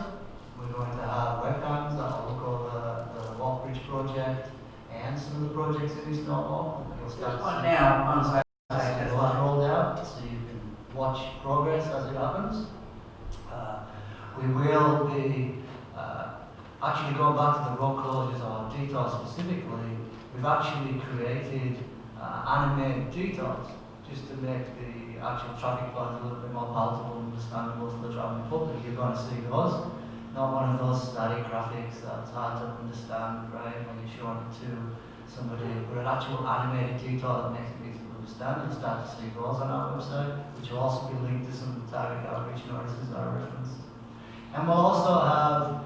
Speaker 3: We're going to have webcams that will look over the Walkbridge project and some of the projects in East Norfolk. You'll start
Speaker 14: There's one now on the website.
Speaker 3: It'll have rolled out, so you can watch progress as it happens. We will be actually going back to the road closures or detours specifically. We've actually created animated detours just to make the actual traffic plans a little bit more palatable and understandable to the travelling public. You're going to see those, not one of those static graphics that's hard to understand, right, when you're showing it to somebody, but an actual animated detour that makes it easy to understand. You'll start to see those on our website, which will also be linked to some of the target outreach notices that are referenced. And we'll also have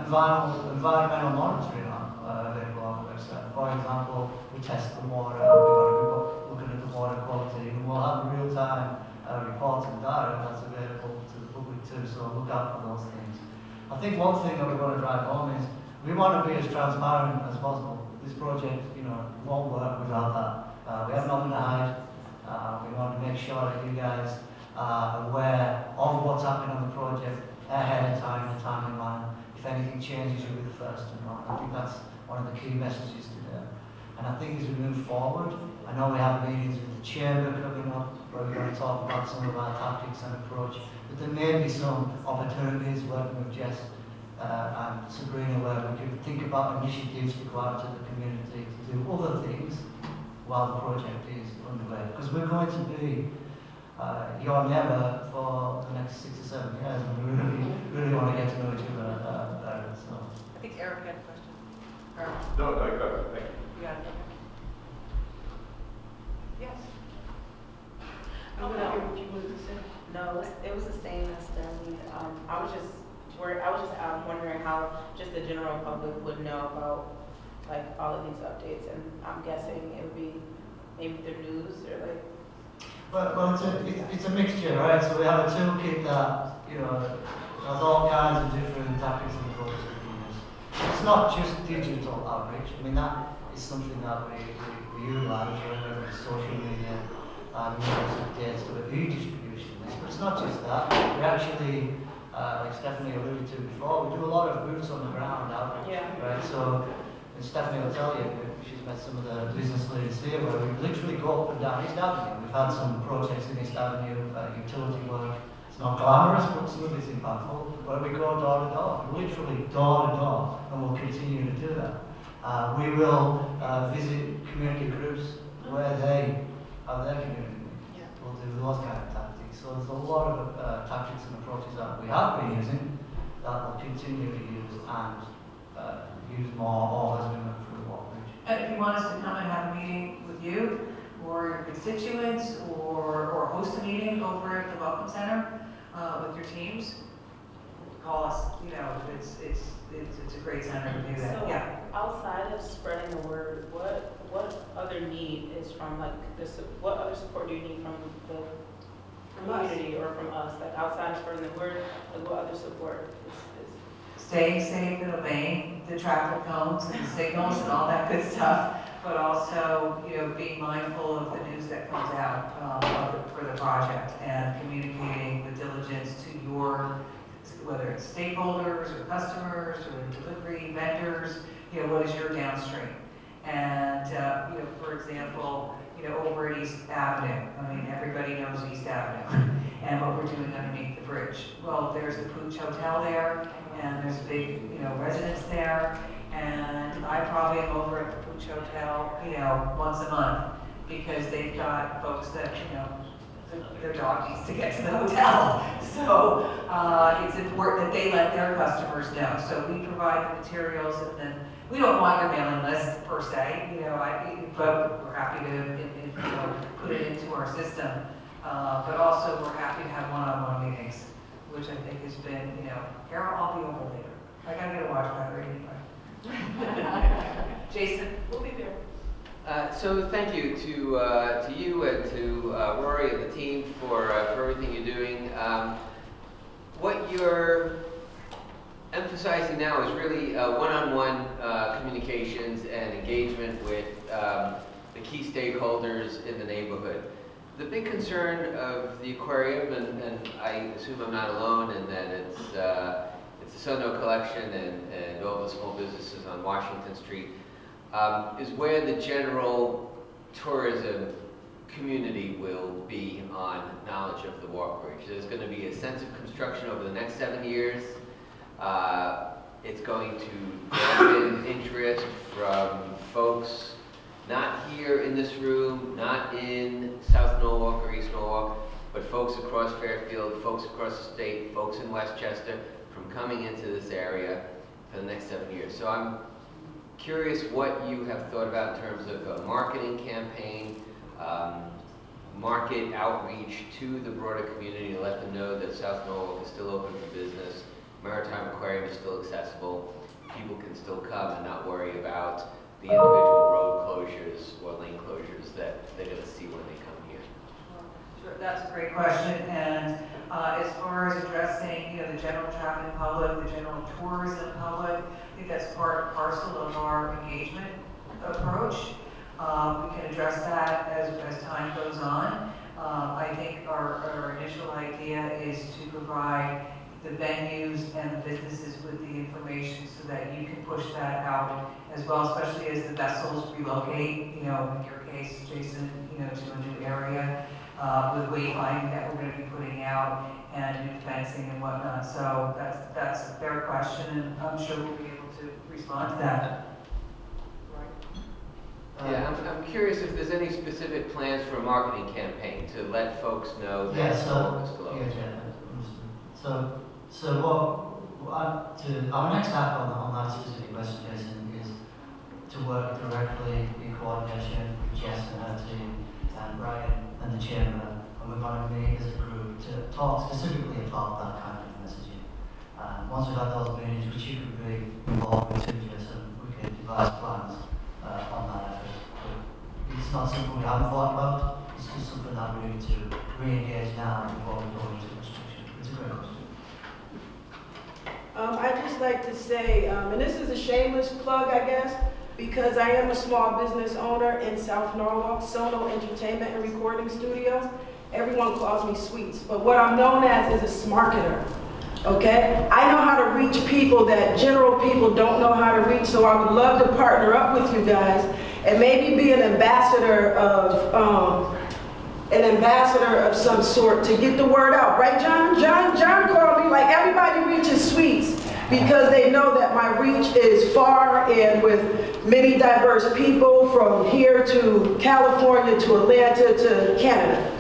Speaker 3: environmental monitoring available on the website. For example, we test the water, we're going to be looking at the water quality, and we'll have real-time reports and data that's available to the public too, so look out for those things. I think one thing that we want to drive home is we want to be as transparent as possible. This project, won't work without that. We have nothing to hide. We want to make sure that you guys are aware of what's happening on the project ahead of time, in a timely manner. If anything changes, you'll be the first to know. I think that's one of the key messages today. And I think as we move forward, I know we have meetings with the chamber coming up where we're going to talk about some of our tactics and approach. But there may be some opportunities working with Jess and Sabrina where we can think about initiatives to go out to the community to do other things while the project is underway. Because we're going to be your neighbour for the next 6 or 7 years, and we really want to get to know each other better. So.
Speaker 14: I think Eric had a question.
Speaker 9: No, you got it, thank you.
Speaker 14: You got it. Yes.
Speaker 17: No, it was the same as Sterling. I was just wondering how just the general public would know about like all of these updates, and I'm guessing it would be maybe the news or like.
Speaker 3: Well, it's a mixture, right? So we have a toolkit that has all kinds of different tactics and approaches we can use. It's not just digital outreach. I mean, that is something that we utilize, whether it's social media. Updates to the e-distribution list, but it's not just that. We actually, like Stephanie alluded to before, we do a lot of boots on the ground outreach, right? So, and Stephanie will tell you, she's met some of the business leaders here where we literally go up and down East Avenue. We've had some projects in East Avenue, utility work. It's not glamorous, but some of it's impactful. Where we go door to door, literally door to door, and we'll continue to do that. We will visit community groups where they have their community. We'll do those kind of tactics. So there's a lot of tactics and approaches that we have been using that we'll continue to use and use more as we move through the walk bridge.
Speaker 14: And if you want us to come and have a meeting with you or your constituents or host a meeting over at the Welcome Center with your teams, call us. It's a great center to do that.
Speaker 17: So outside of spreading the word, what other need is from like what other support do you need from the community or from us? Like outside of spreading the word, like what other support is?
Speaker 14: Staying safe and obeying the traffic cones and the signals and all that good stuff, but also being mindful of the news that comes out for the project and communicating with diligence to your, whether it's stakeholders or customers or delivery vendors, what is your downstream? And, for example, over at East Avenue, I mean, everybody knows East Avenue and what we're doing underneath the bridge. Well, there's the Pooch Hotel there, and there's a big, residence there, and I probably am over at the Pooch Hotel, once a month, because they've got folks that, their dog needs to get to the hotel. So it's important that they let their customers know. So we provide the materials, and then we don't want your mailing list per se, but we're happy to put it into our system. But also we're happy to have one-on-one meetings, which I think has been, Carol, I'll be over later. I gotta get a watch battery anyway. Jason?
Speaker 16: We'll be there.
Speaker 18: So thank you to you and to Rory and the team for everything you're doing. What you're emphasizing now is really one-on-one communications and engagement with the key stakeholders in the neighborhood. The big concern of the aquarium, and I assume I'm not alone in that it's the Sunno Collection and all the small businesses on Washington Street, is where the general tourism community will be on knowledge of the walk bridge. There's going to be a sense of construction over the next 7 years. It's going to drive interest from folks not here in this room, not in South Norwalk or East Norwalk, but folks across Fairfield, folks across the state, folks in Westchester, from coming into this area for the next 7 years. So I'm curious what you have thought about in terms of a marketing campaign, market outreach to the broader community to let them know that South Norwalk is still open for business, Maritime Aquarium is still accessible, people can still come and not worry about the individual road closures or lane closures that they're going to see when they come here.
Speaker 14: Sure, that's a great question. And as far as addressing, the general traveling public, the general tourism public, I think that's part and parcel of our engagement approach. We can address that as time goes on. I think our initial idea is to provide the venues and the businesses with the information so that you can push that out as well, especially as the vessels relocate, in your case, Jason, to a new area, with wayfinding that we're going to be putting out and new fencing and whatnot. So that's a fair question, and I'm sure we'll be able to respond to that.
Speaker 18: Yeah, I'm curious if there's any specific plans for a marketing campaign to let folks know that
Speaker 3: Yeah,
Speaker 18: the walk is closed.
Speaker 3: Our next step on that specific question, Jason, is to work directly in coordination with Jess and her team and Brian and the chamber, and we're going to meet as a group to talk specifically about that kind of messaging. Once we've had those meetings, which you can be involved with too, Jason, we can devise plans on that effort. But it's not something we haven't thought about, it's just something that we need to re-engage now before we go into construction. It's a great question.
Speaker 7: I'd just like to say, and this is a shameless plug, I guess, because I am a small business owner in South Norwalk, Sono Entertainment and Recording Studios. Everyone calls me Sweets, but what I'm known as is a smarketer, okay? I know how to reach people that general people don't know how to reach, so I would love to partner up with you guys and maybe be an ambassador of some sort to get the word out, right, John? John called me, like, everybody reaches Sweets because they know that my reach is far and with many diverse people from here to California to Atlanta to Canada.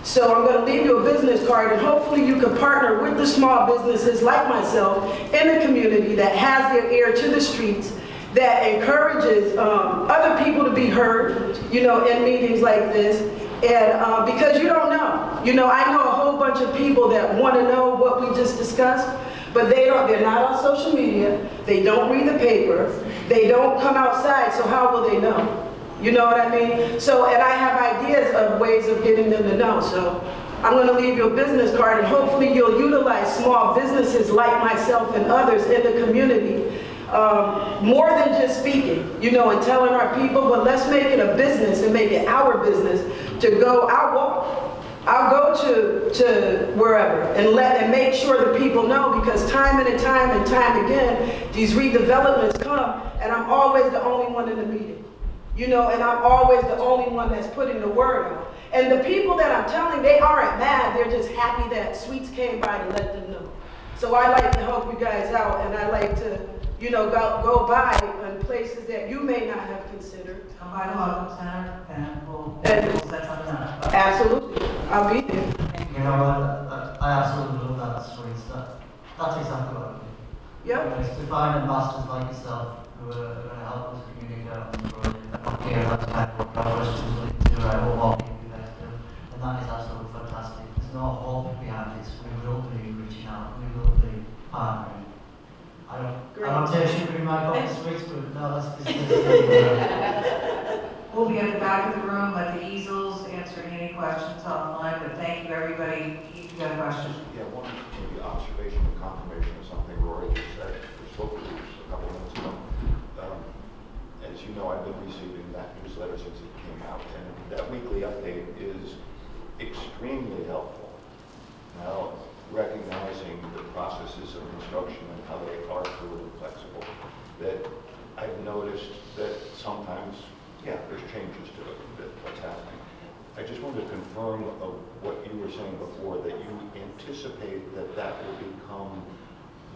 Speaker 7: So I'm going to leave you a business card, and hopefully you can partner with the small businesses like myself in the community that has their ear to the streets, that encourages other people to be heard, in meetings like this. And because you don't know. I know a whole bunch of people that want to know what we just discussed, but they're not on social media, they don't read the paper, they don't come outside, so how will they know? You know what I mean? So, and I have ideas of ways of getting them to know. So I'm going to leave you a business card, and hopefully you'll utilize small businesses like myself and others in the community. More than just speaking, and telling our people, but let's make it a business and make it our business to go. I'll go to wherever and make sure the people know, because time and time again, these redevelopments come, and I'm always the only one in the meeting, and I'm always the only one that's putting the word out. And the people that I'm telling, they aren't mad, they're just happy that Sweets came by to let them know. So I like to help you guys out, and I like to go by in places that you may not have considered.
Speaker 14: Come by the Welcome Center and we'll set something up.
Speaker 7: Absolutely. I'll be there.
Speaker 3: I absolutely love that Sweets. That's exactly what I do.
Speaker 7: Yep.
Speaker 3: It's to find ambassadors like yourself who are going to help us communicate on the road and hear that type of questions we do, right, or what we guys do. And that is absolutely fantastic. There's no hope behind this. We will be reaching out. We will be partnering. I don't tell you bring my coffee Sweets, but no, that's
Speaker 14: We'll be at the back of the room, at the easels, answering any questions offline, but thank you, everybody. You got a question?
Speaker 15: Yeah, one maybe observation and confirmation of something Rory just said, or spoke to a couple of minutes ago. As you know, I've been receiving that newsletter since it came out, and that weekly update is extremely helpful. Now, recognizing the processes of construction and how they are fluid and flexible, that I've noticed that sometimes, there's changes to it, what's happening. I just wanted to confirm of what you were saying before, that you anticipate that will become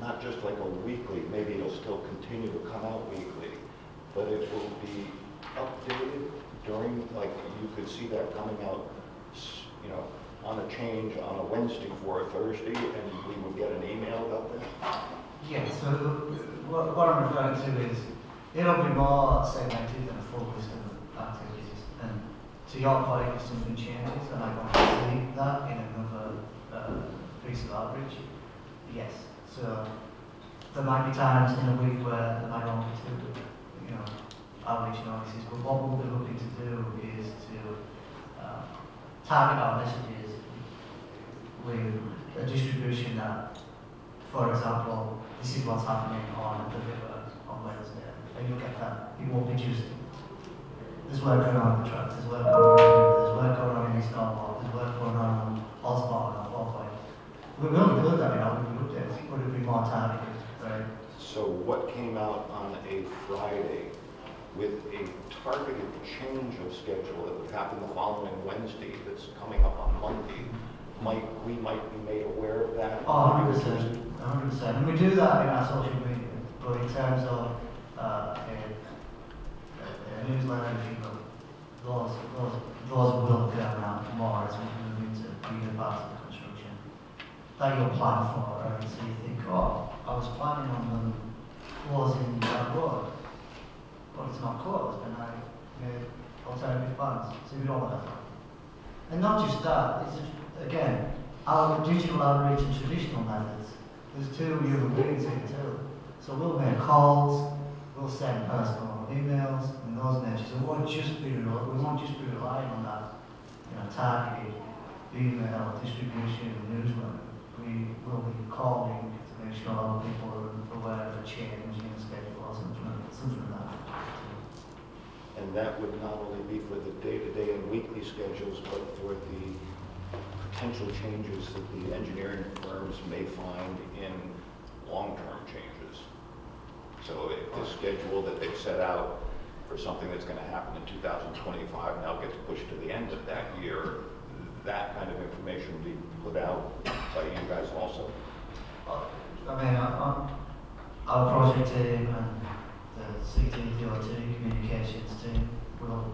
Speaker 15: not just like a weekly, maybe it'll still continue to come out weekly, but it will be updated during, like you could see that coming out, on a change on a Wednesday for a Thursday, and we would get an email about this?
Speaker 3: Yeah, so what I'm referring to is, it'll be more segmented and focused on activities. And to your point, if something changes and I want to see that in another piece of outreach, yes. So there might be times in a week where there might only be 2, outreach notices, but what we'll be looking to do is to target our messages with a distribution that, for example, this is what's happening on the river on Wednesday, and you'll get that. It won't be Tuesday. There's work going on the track, there's work going on in the river, there's work going on in East Norfolk, there's work going on Osborne and 4 We will include that in our weekly updates, but it'll be more targeted, right?
Speaker 15: So what came out on a Friday with a targeted change of schedule that would happen the following Wednesday that's coming up on Monday, we might be made aware of that?
Speaker 3: Oh, 100%, 100%. And we do that in our social media, but in terms of a newsletter, if you will, those will go out more as we move into bigger parts of the construction that you'll plan for, right? So you think, oh, I was planning on them closing that road, but it's not closed, and I made alternative plans, so we don't want that. And not just that, it's just, again, our digital outreach and traditional methods, there's two human beings here too. So we'll make calls, we'll send personal emails, and those messages. We won't just be relying on that, targeted email distribution newsletter. We will be calling to make sure other people are aware of the change in schedule or something like that.
Speaker 15: And that would not only be for the day-to-day and weekly schedules, but for the potential changes that the engineering firms may find in long-term changes. So if the schedule that they've set out for something that's going to happen in 2025 now gets pushed to the end of that year, that kind of information will be put out by you guys also?
Speaker 3: I mean, our project team and the CTDOT communications team will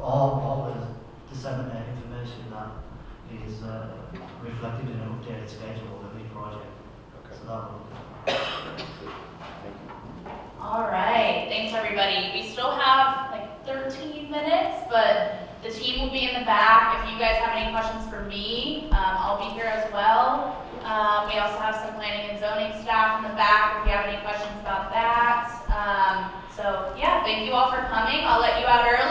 Speaker 3: always disseminate information that is reflected in an updated schedule of each project.
Speaker 15: Okay.
Speaker 3: So that will.
Speaker 1: All right, thanks everybody. We still have like 13 minutes, but the team will be in the back. If you guys have any questions for me, I'll be here as well. We also have some planning and zoning staff in the back if you have any questions about that. So yeah, thank you all for coming. I'll let you out early.